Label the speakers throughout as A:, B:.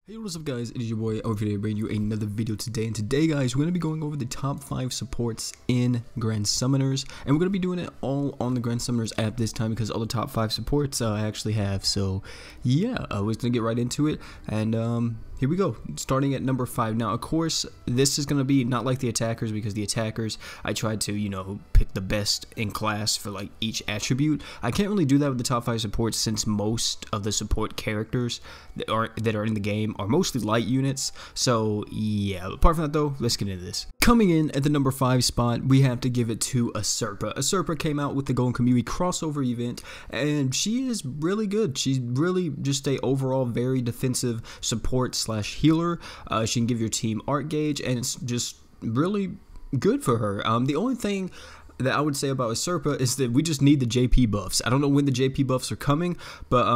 A: Hey, what's up guys, it is your boy Overday bringing you another video today, and today guys, we're going to be going over the top 5 supports in Grand Summoners, and we're going to be doing it all on the Grand Summoners app this time because all the top 5 supports I actually have. So yeah, we're just going to get right into it, and here we go, starting at number 5. Now, of course, this is going to be not like the attackers, because the attackers, I tried to, pick the best in class for like each attribute. I can't really do that with the top 5 supports since most of the support characters that are in the game are mostly light units. So yeah, apart from that though, let's get into this. Coming in at the number 5 spot, we have to give it to a Serpa. A Serpa came out with the Golden Community crossover event, and she is really good. She's really just a overall very defensive support slash healer. She can give your team art gauge, and it's just really good for her. The only thing that I would say about a Serpa is that we just need the JP buffs. I don't know when the JP buffs are coming, but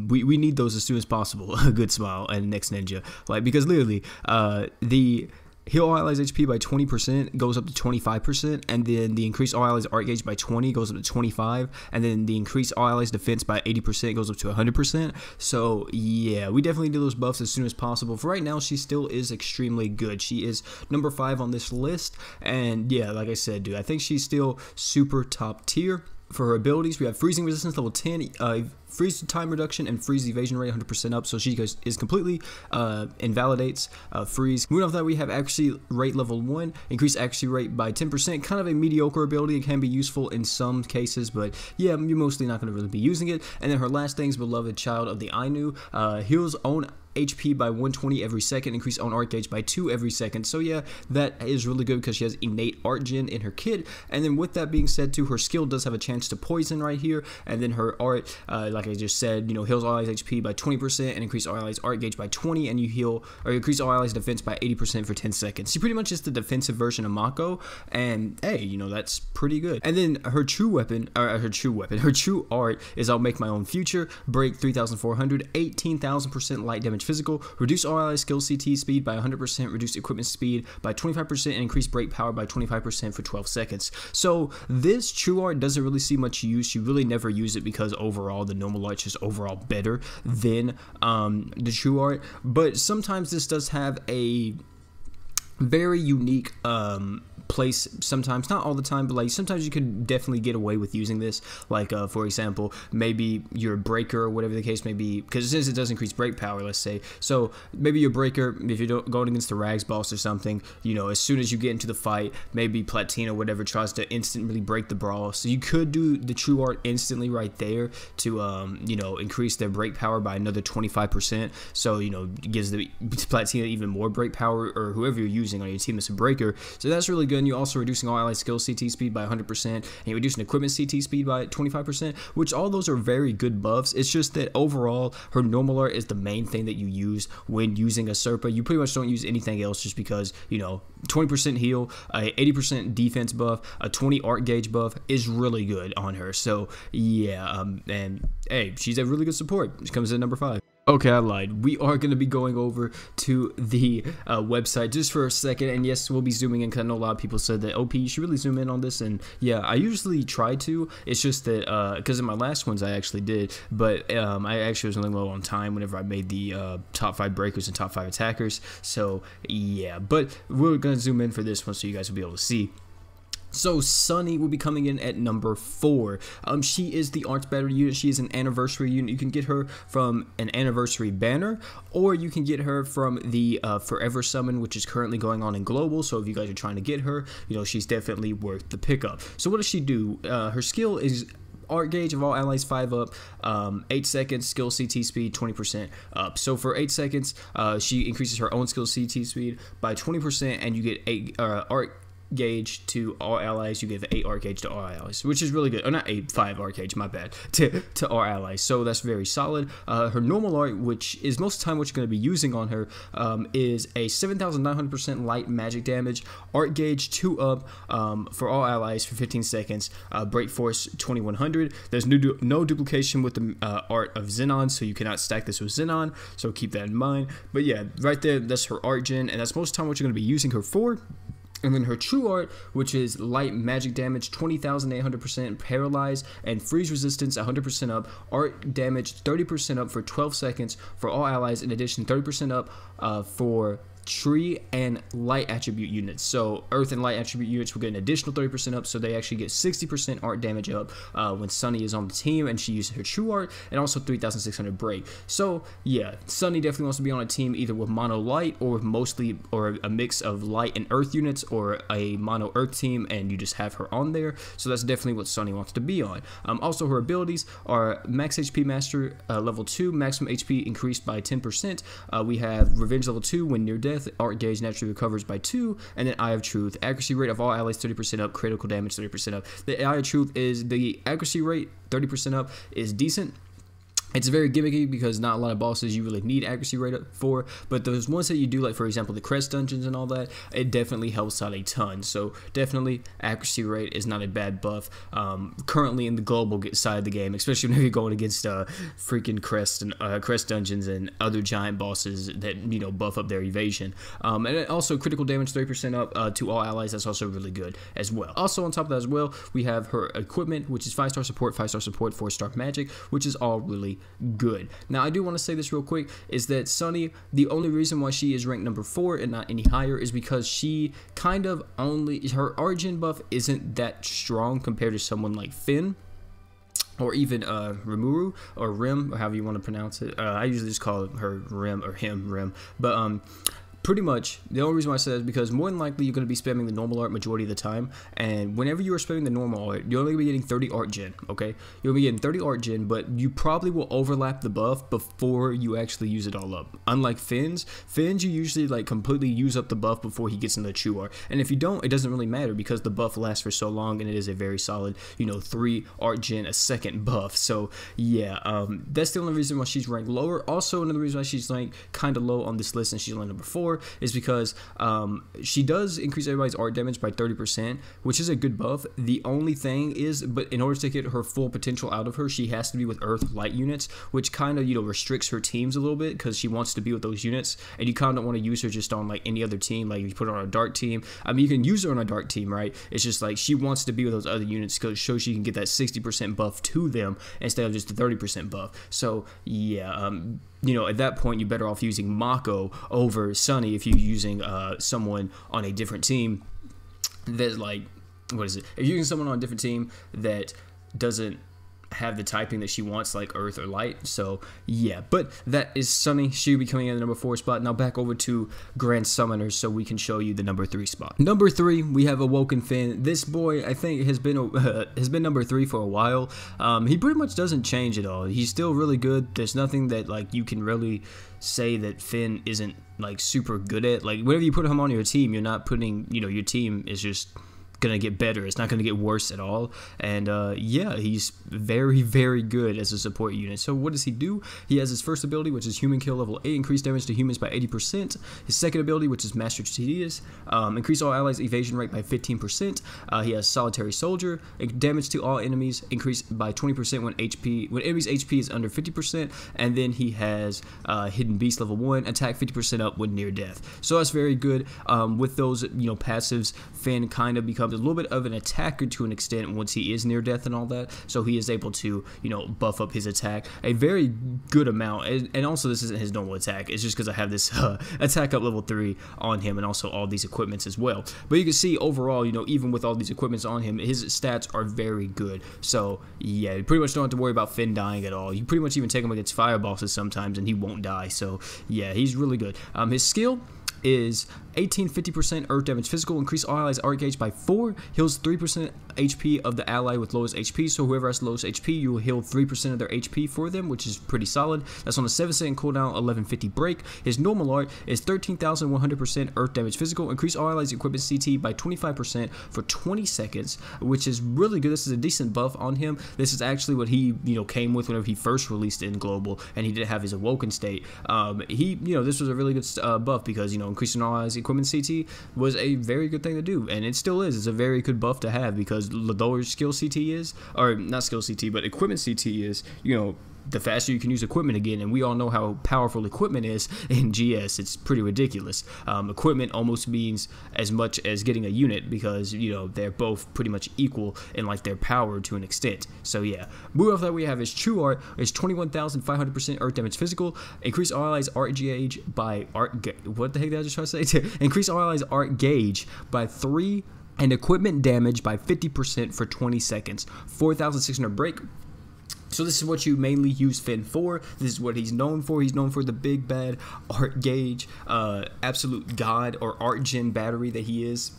A: we need those as soon as possible. A good smile and next ninja, because literally the heal all allies HP by 20% goes up to 25%, and then the increase all allies art gauge by 20 goes up to 25, and then the increase all allies defense by 80% goes up to 100%. So yeah, we definitely do those buffs as soon as possible. For right now, she still is extremely good. She is number 5 on this list, and yeah, like I said, dude, I think she's still super top tier. For her abilities, we have freezing resistance level 10, freeze time reduction, and freeze evasion rate 100% up, so she is completely invalidates freeze. Moving off that, we have accuracy rate level 1, increase accuracy rate by 10%, kind of a mediocre ability. It can be useful in some cases, but yeah, you're mostly not going to really be using it. And then her last thing is beloved child of the Ainu, heals own HP by 120 every second, increase own art gauge by 2 every second. So yeah, that is really good because she has innate art gen in her kit. And then with that being said too, her skill does have a chance to poison right here, and then her art, like I just said, heals all allies HP by 20% and increase all allies art gauge by 20, and you heal or increase all allies defense by 80% for 10 seconds. She pretty much is the defensive version of Mako, and hey, that's pretty good. And then her true weapon, her true art is I'll make my own future, break 3,400, 18,000% light damage physical, reduce all allies skill CT speed by 100%, reduce equipment speed by 25%, and increase break power by 25% for 12 seconds. So this true art doesn't really see much use. You really never use it because overall the normal art is overall better than the true art, but sometimes this does have a very unique place sometimes, not all the time, but like sometimes you could definitely get away with using this, like for example, maybe your breaker or whatever the case may be, because since it does increase break power, let's say, so maybe your breaker, if you're going against the rags boss or something, as soon as you get into the fight, maybe Platina or whatever tries to instantly break the brawl, so you could do the true art instantly right there to increase their break power by another 25%, so gives the Platina even more break power, or whoever you're using on your team that's a breaker. So that's really good. And you're also reducing all allies skill CT speed by 100%, and you're reducing equipment CT speed by 25%, which all those are very good buffs. It's just that overall, her normal art is the main thing that you use when using a Serpa. You pretty much don't use anything else just because, 20% heal, a 80% defense buff, a 20 art gauge buff is really good on her. So yeah, and hey, she's a really good support. She comes in number 5. Okay, I lied. We are going to be going over to the website just for a second, and yes, we'll be zooming in because I know a lot of people said that, OP, you should really zoom in on this, and yeah, I usually try to. It's just that, because in my last ones I actually did, but I actually was running low on time whenever I made the top 5 breakers and top 5 attackers, so yeah, but we're going to zoom in for this one so you guys will be able to see. So Sunny will be coming in at number 4. She is the Arts Battery unit. She is an anniversary unit. You can get her from an anniversary banner, or you can get her from the Forever Summon, which is currently going on in Global. So if you guys are trying to get her, she's definitely worth the pickup. So what does she do? Her skill is art gauge of all allies 5 up, 8 seconds, skill CT speed 20% up. So for 8 seconds, she increases her own skill CT speed by 20%, and you get 8 art gauge to all allies. You give 8 art gauge to all allies, which is really good. Or not 5 art gauge, my bad, to all allies. So that's very solid. Her normal art, which is most of the time what you're going to be using on her, is a 7,900% light magic damage, art gauge 2 up for all allies for 15 seconds, break force 2100. There's no duplication with the art of Xenon, so you cannot stack this with Xenon, so keep that in mind. But yeah, right there, that's her art gen, and that's most of the time what you're going to be using her for. And then her true art, which is light magic damage, 20,800%, paralyze, and freeze resistance 100% up, art damage 30% up for 12 seconds for all allies, in addition 30% up for tree and light attribute units. So earth and light attribute units will get an additional 30% up, so they actually get 60% art damage up when Sunny is on the team and she uses her true art, and also 3,600 break. So yeah, Sunny definitely wants to be on a team either with mono light or with mostly or a mix of light and earth units, or a mono earth team and you just have her on there. So that's definitely what Sunny wants to be on. Also her abilities are max HP master level 2, maximum HP increased by 10%. We have revenge level 2 when near death, art gauge naturally recovers by 2, and then Eye of Truth, accuracy rate of all allies 30% up, critical damage 30% up. The Eye of Truth is the accuracy rate 30% up is decent. It's very gimmicky because not a lot of bosses you really need accuracy rate for, but those ones that you do, like for example the Crest dungeons and all that, it definitely helps out a ton. So definitely accuracy rate is not a bad buff currently in the global side of the game, especially when you're going against freaking Crest dungeons and other giant bosses that, you know, buff up their evasion. And also critical damage 30% up to all allies. That's also really good as well. Also on top of that as well, we have her equipment, which is 5-star support, 5-star support, 4-star magic, which is all really good. Now I do want to say this real quick, is that Sunny, the only reason why she is ranked number 4 and not any higher is because she kind of only, her origin buff isn't that strong compared to someone like Finn, or even Rimuru, or Rim, or however you want to pronounce it. I usually just call her Rim, or him Rim, but pretty much, the only reason why I say that is because more than likely you're going to be spamming the normal art majority of the time, and whenever you are spamming the normal art, you're only going to be getting 30 art gen, okay? You'll be getting 30 art gen, but you probably will overlap the buff before you actually use it all up. Unlike Finn's you usually like completely use up the buff before he gets into the true art, and if you don't, it doesn't really matter because the buff lasts for so long, and it is a very solid, you know, 3 art gen a second buff. So yeah, that's the only reason why she's ranked lower. Also, another reason why she's ranked kind of low on this list and she's only number 4 is because she does increase everybody's art damage by 30%, which is a good buff. The only thing is, but in order to get her full potential out of her, she has to be with earth light units, which kind of, you know, restricts her teams a little bit because she wants to be with those units, and you kind of don't want to use her just on like any other team. Like if you put her on a dark team, I mean, you can use her on a dark team, right? It's just like she wants to be with those other units because it shows she can get that 60% buff to them instead of just the 30% buff. So yeah, you know, at that point, you're better off using Mako over Sunny if you're using someone on a different team that's like, what is it? If you're using someone on a different team that doesn't have the typing that she wants, like earth or light. So yeah, but that is Sunny. She'll be coming in the number 4 spot. Now back over to Grand Summoners so we can show you the number 3 spot. Number 3, we have Awoken Finn. This boy, I think, has been number 3 for a while. He pretty much doesn't change at all. He's still really good. There's nothing that like you can really say that Finn isn't like super good at. Like whenever you put him on your team, you're not putting, you know, your team is just gonna get better. It's not gonna get worse at all. And yeah, he's very, very good as a support unit. So what does he do? He has his first ability, which is Human Kill level 8, increased damage to humans by 80%. His second ability, which is Master Tedious, increase all allies evasion rate by 15%. He has Solitary Soldier, damage to all enemies increased by 20% when enemy's HP is under 50%. And then he has Hidden Beast level 1, attack 50% up when near death. So that's very good. With those, you know, passives, Finn kind of becomes a little bit of an attacker to an extent once he is near death and all that, so he is able to, you know, buff up his attack a very good amount. And also this isn't his normal attack, it's just because I have this attack up level 3 on him and also all these equipments as well. But you can see overall, you know, even with all these equipments on him, his stats are very good. So yeah, you pretty much don't have to worry about Finn dying at all. You pretty much even take him against fire bosses sometimes and he won't die. So yeah, he's really good. His skill is 50% earth damage physical, increase all allies art gauge by 4, heals 3% HP of the ally with lowest HP, so whoever has lowest HP, you will heal 3% of their HP for them, which is pretty solid. That's on a 7-second cooldown, 1150 break. His normal art is 13,100% earth damage physical, increase all allies equipment CT by 25% for 20 seconds, which is really good. This is a decent buff on him. This is actually what he, you know, came with whenever he first released it in global, and he didn't have his awoken state. You know, this was a really good buff because, you know, increasing all allies equipment CT was a very good thing to do, and it still is. It's a very good buff to have because the lower skill CT is, or not skill CT, but equipment CT is, you know, the faster you can use equipment again, and we all know how powerful equipment is in GS. It's pretty ridiculous. Equipment almost means as much as getting a unit, because you know they're both pretty much equal in like their power to an extent. So yeah, move off that we have is True Art, is 21,500% Earth damage physical. Increase all allies art gauge by what the heck did I just try to say? Increase all allies art gauge by 3 and equipment damage by 50% for 20 seconds. 4,600 break. So this is what you mainly use Finn for. This is what he's known for. He's known for the big bad art gauge, absolute god or art gen battery that he is.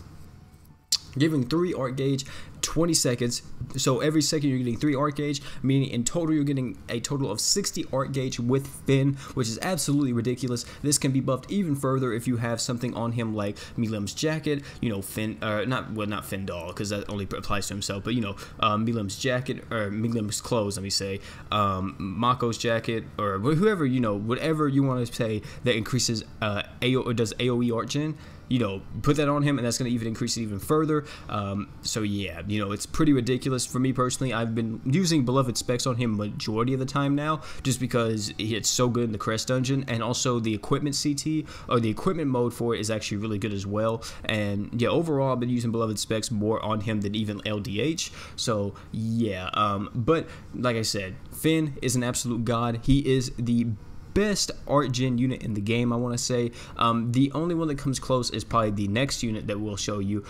A: Giving 3 art gauge, 20 seconds. So every second you're getting 3 art gauge, meaning in total you're getting a total of 60 art gauge with Finn, which is absolutely ridiculous. This can be buffed even further if you have something on him like Milim's jacket, you know, Finn, not Finn doll, because that only applies to himself, but you know, Milim's jacket, or Milim's clothes, let me say, Mako's jacket, or whoever, you know, whatever you want to say that increases or does AoE art gen. You know, put that on him, and that's going to even increase it even further. So yeah, you know, it's pretty ridiculous. For me personally, I've been using Beloved Specs on him majority of the time now, just because it's so good in the Crest Dungeon, and also the equipment CT, or the equipment mode for it, is actually really good as well. And yeah, overall, I've been using Beloved Specs more on him than even LDH. So yeah, but like I said, Finn is an absolute god. He is the best art gen unit in the game, I want to say. The only one that comes close is probably the next unit that we'll show you,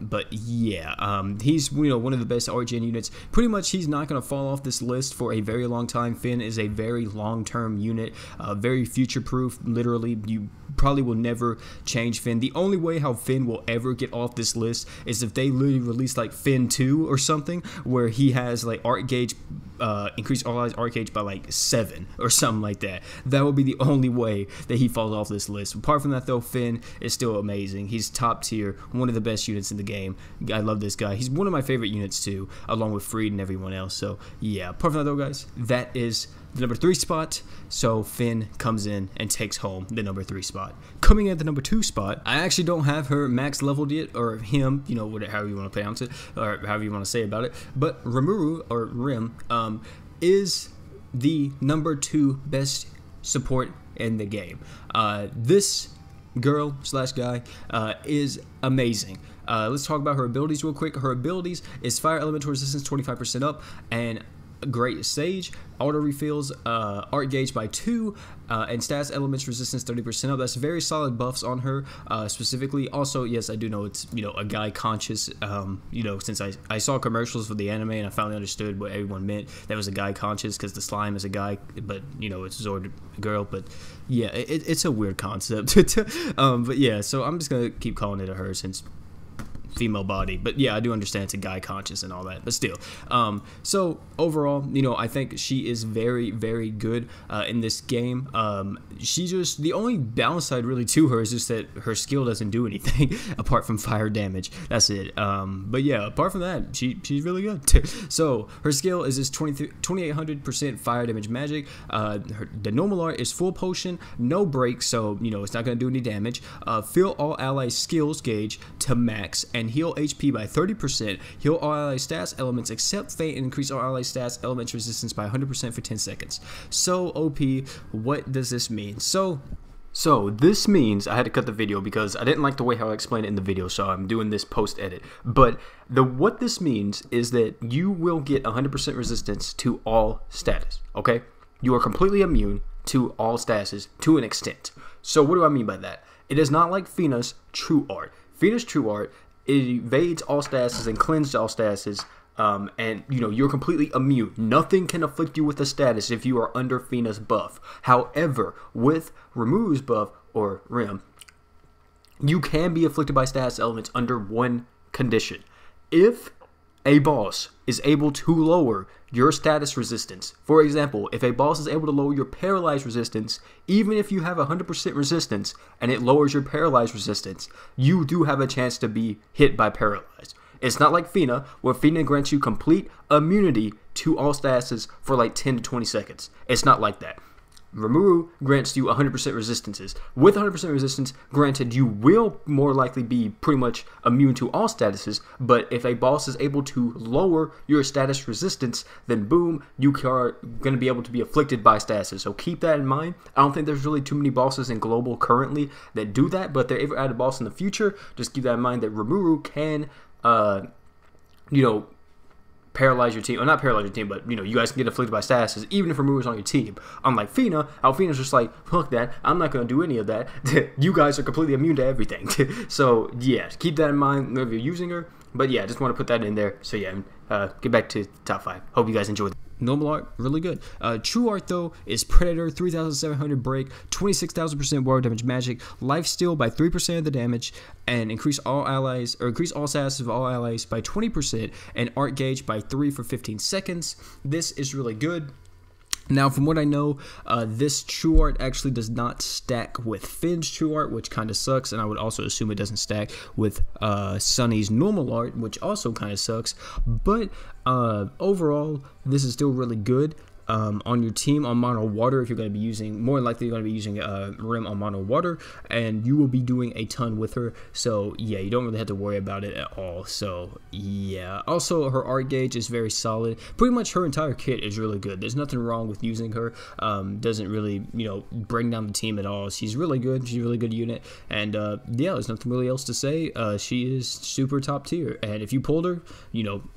A: but yeah, he's, you know, one of the best art gen units. Pretty much he's not going to fall off this list for a very long time. Finn is a very long-term unit, very future-proof. Literally, you probably will never change Finn. The only way how Finn will ever get off this list is if they literally release like Finn 2 or something, where he has like art gauge, increase all allies art gauge by like 7 or something like that. That would be the only way that he falls off this list. Apart from that though, Finn is still amazing. He's top tier, one of the best units in the game. I love this guy. He's one of my favorite units too, along with Freed and everyone else. So yeah, apart from that though, guys, that is the number 3 spot. So Finn comes in and takes home the number 3 spot. Coming at the number 2 spot, I actually don't have her max leveled yet, or him, you know, whatever, however you want to pronounce it, or however you want to say about it. But Rimuru, or Rim, is the number 2 best support in the game. This girl slash guy is amazing. Let's talk about her abilities real quick. Her abilities is fire elemental resistance 25% up, and Great Sage, auto refills art gauge by 2, and stats elements resistance 30% up. That's very solid buffs on her, specifically. Also, yes, I do know it's, you know, a guy conscious, you know, since I saw commercials for the anime and I finally understood what everyone meant. That was a guy conscious, because the slime is a guy, but you know, it's Zord girl. But yeah, it's a weird concept. But yeah, so I'm just gonna keep calling it a her, since female body. But yeah, I do understand it's a guy conscious and all that, but still. So overall, you know, I think she is very, very good in this game. She just, the only downside really to her is just that her skill doesn't do anything apart from fire damage. That's it. But yeah, apart from that, she's really good. So her skill is this 2800% fire damage magic. The normal art is full potion, no break, so you know it's not gonna do any damage. Fill all allies skills gauge to max, and heal HP by 30%, heal all ally stats elements except Fate, and increase all ally stats elements resistance by 100% for 10 seconds. So OP, what does this mean? So this means, I had to cut the video because I didn't like the way how I explained it in the video, so I'm doing this post edit. But what this means is that you will get 100% resistance to all status, okay? You are completely immune to all statuses to an extent. So what do I mean by that? It is not like Fina's True Art. Fina's True Art, it evades all statuses and cleanses all statuses, and you know, you're completely immune. Nothing can afflict you with a status if you are under Fina's buff. However, with Rimuru's buff, or Rim, you can be afflicted by status elements under one condition. If a boss is able to lower your status resistance, for example, if a boss is able to lower your paralyzed resistance, even if you have 100% resistance and it lowers your paralyzed resistance, you do have a chance to be hit by paralyzed. It's not like Fina, where Fina grants you complete immunity to all statuses for like 10 to 20 seconds. It's not like that. Rimuru grants you 100% resistances. With 100% resistance, granted, you will more likely be pretty much immune to all statuses, but if a boss is able to lower your status resistance, then boom, you are going to be able to be afflicted by statuses. So keep that in mind. I don't think there's really too many bosses in Global currently that do that, but if they ever add a boss in the future, just keep that in mind that Rimuru can, paralyze your team, or not paralyze your team, but you guys can get afflicted by statuses even if Rimuru's on your team. Unlike Fina, how Fina's just like, fuck that, I'm not gonna do any of that. You guys are completely immune to everything. So yeah, keep that in mind if you're using her. But yeah, I just want to put that in there. So yeah, get back to top 5. Hope you guys enjoyed. Normal art, really good. True art though is Predator, 3,700 break, 26,000% water damage magic, life steal by 3% of the damage, and increase all status of all allies by 20%, and art gauge by 3 for 15 seconds. This is really good. Now, from what I know, this True Art actually does not stack with Finn's True Art, which kind of sucks, and I would also assume it doesn't stack with Sunny's Normal Art, which also kind of sucks, but overall, this is still really good. On your team on mono water, if you're going to be using, more likely you're going to be using Rim on mono water, and you will be doing a ton with her. So yeah, you don't really have to worry about it at all. So yeah, also her art gauge is very solid. Pretty much her entire kit is really good. There's nothing wrong with using her. Doesn't really bring down the team at all. She's really good. She's a really good unit, and yeah, there's nothing really else to say. She is super top tier, and if you pulled her,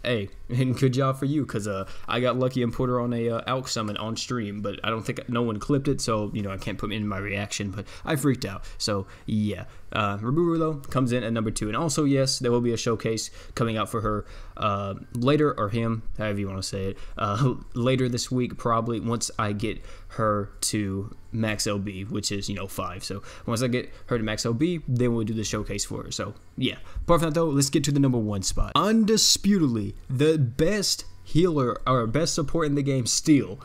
A: hey, and good job for you, because I got lucky and put her on a Alk summon on stream, but I don't think no one clipped it, so I can't put in my reaction, but I freaked out. So yeah, Rimuru though comes in at number 2, and also yes, there will be a showcase coming out for her later, or him, however you want to say it, later this week, probably once I get her to max LB, which is 5. So once I get her to max LB, then we'll do the showcase for her. So yeah, apart from that though, let's get to the number 1 spot. Undisputedly the best healer or best support in the game still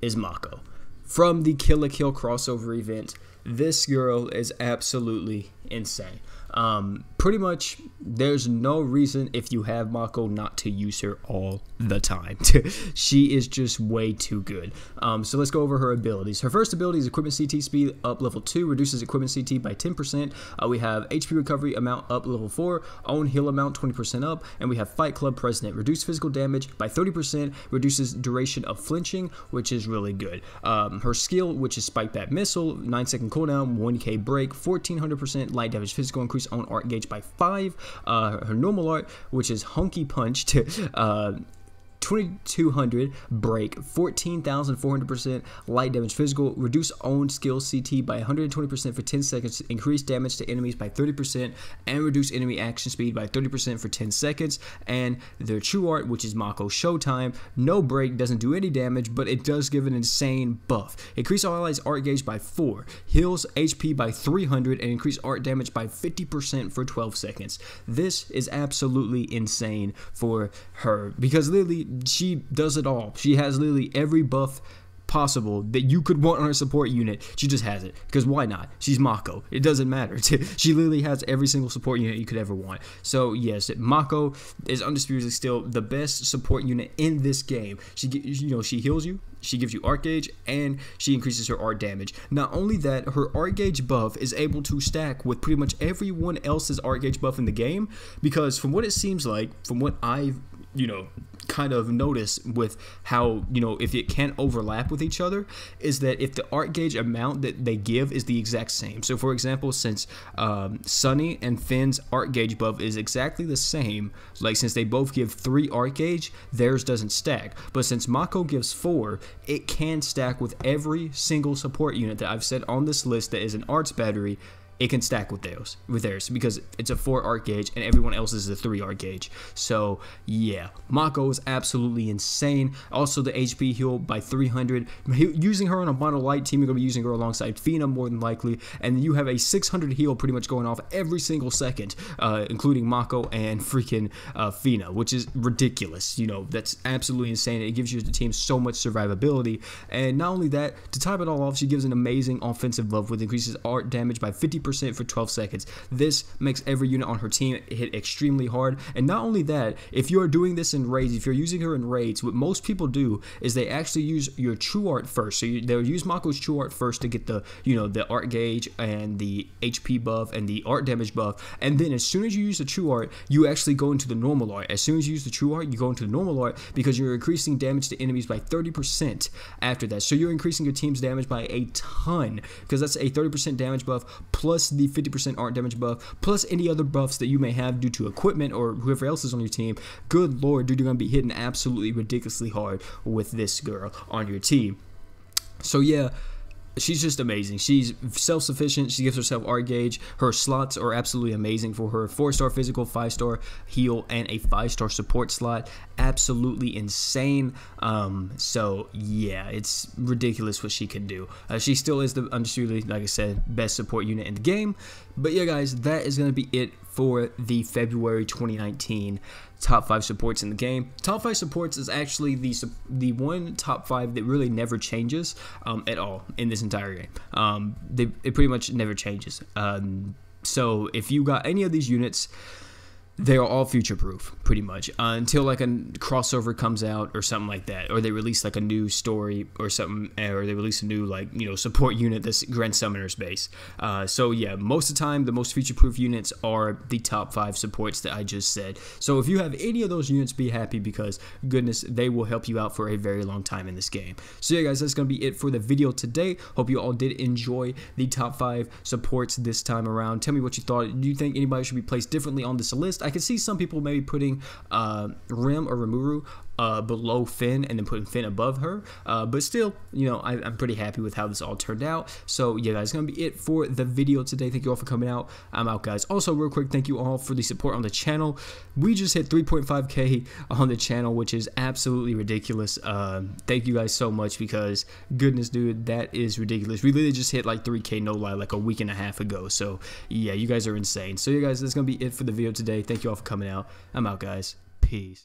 A: is Mako. From the Kill la Kill crossover event, this girl is absolutely insane. Pretty much there's no reason if you have Mako not to use her all the time. She is just way too good. So let's go over her abilities. Her first ability is Equipment CT Speed up level 2, reduces Equipment CT by 10%. We have HP Recovery amount up level 4, Own Heal amount 20% up, and we have Fight Club President. Reduce physical damage by 30%, reduces duration of flinching, which is really good. Her skill, which is Spike Bat Missile, 9-second cooldown, 1k break, 1400% light damage physical, increase own art gauge by 5. Her normal art, which is Hunky Punch, 2200 break, 14,400% light damage physical, reduce own skill CT by 120% for 10 seconds, increase damage to enemies by 30%, and reduce enemy action speed by 30% for 10 seconds. And their true art, which is Mako Showtime, no break, doesn't do any damage, but it does give an insane buff. Increase all allies art gauge by 4, heals HP by 300, and increase art damage by 50% for 12 seconds. This is absolutely insane for her, because literally she does it all. She has literally every buff possible that you could want on her support unit. She just has it, because why not? She's Mako. It doesn't matter. She literally has every single support unit you could ever want. So yes, Mako is undisputedly still the best support unit in this game. She she heals you, she gives you art gauge, and she increases her art damage. Not only that, her art gauge buff is able to stack with pretty much everyone else's art gauge buff in the game, because from what it seems like, from what I've kind of notice with how if it can't overlap with each other, is that if the art gauge amount that they give is the exact same. So for example, since Sunny and Finn's art gauge buff is exactly the same, like since they both give 3 art gauge, theirs doesn't stack. But since Mako gives 4, it can stack with every single support unit that I've said on this list that is an arts battery. It can stack with theirs because it's a 4 art gauge and everyone else is a 3 art gauge. So yeah, Mako is absolutely insane. Also the HP heal by 300. Using her on a mono light team, you're going to be using her alongside Fina more than likely, and you have a 600 heal pretty much going off every single second, including Mako and freaking Fina, which is ridiculous. That's absolutely insane. It gives you the team so much survivability, and not only that, to top it all off, she gives an amazing offensive buff with increases art damage by 50%, 50% for 12 seconds. This makes every unit on her team hit extremely hard. And not only that, if you're doing this in raids, if you're using her in raids, what most people do is they actually use your true art first. So they'll use Mako's true art first to get the, the art gauge and the HP buff and the art damage buff. And then as soon as you use the true art, you actually go into the normal art. As soon as you use the true art, you go into the normal art because you're increasing damage to enemies by 30% after that. So you're increasing your team's damage by a ton, because that's a 30% damage buff plus the 50% art damage buff plus any other buffs that you may have due to equipment or whoever else is on your team. Good lord, dude, you're gonna be hitting absolutely ridiculously hard with this girl on your team. So yeah, she's just amazing. She's self-sufficient. She gives herself art gauge. Her slots are absolutely amazing for her. 4-star physical, 5-star heal, and a 5-star support slot. Absolutely insane. So yeah, it's ridiculous what she can do. She still is the undisputedly, like I said, best support unit in the game. But yeah, guys, that is going to be it for the February 2019 top 5 supports in the game. Top 5 supports is actually the one top 5 that really never changes at all in this entire game. It pretty much never changes. So if you got any of these units, they are all future proof pretty much until like a crossover comes out or something like that, or they release like a new story or something, or they release a new support unit that's Grand Summoner's base. So yeah, most of the time the most future proof units are the top 5 supports that I just said. So if you have any of those units, be happy, because goodness, they will help you out for a very long time in this game. So yeah, guys, that's gonna be it for the video today. Hope you all did enjoy the top 5 supports this time around. Tell me what you thought. Do you think anybody should be placed differently on this list? I can see some people maybe putting Rim or Rimuru below Finn and then putting Finn above her, but still, I'm pretty happy with how this all turned out. So yeah, guys, gonna be it for the video today. Thank you all for coming out. I'm out, guys. Also, real quick, thank you all for the support on the channel. We just hit 3.5k on the channel, which is absolutely ridiculous. Thank you guys so much, because goodness, dude, that is ridiculous. We literally just hit like 3k, no lie, like a week and a half ago. So yeah, you guys are insane. So yeah, guys, that's gonna be it for the video today. Thank you all for coming out. I'm out, guys. Peace.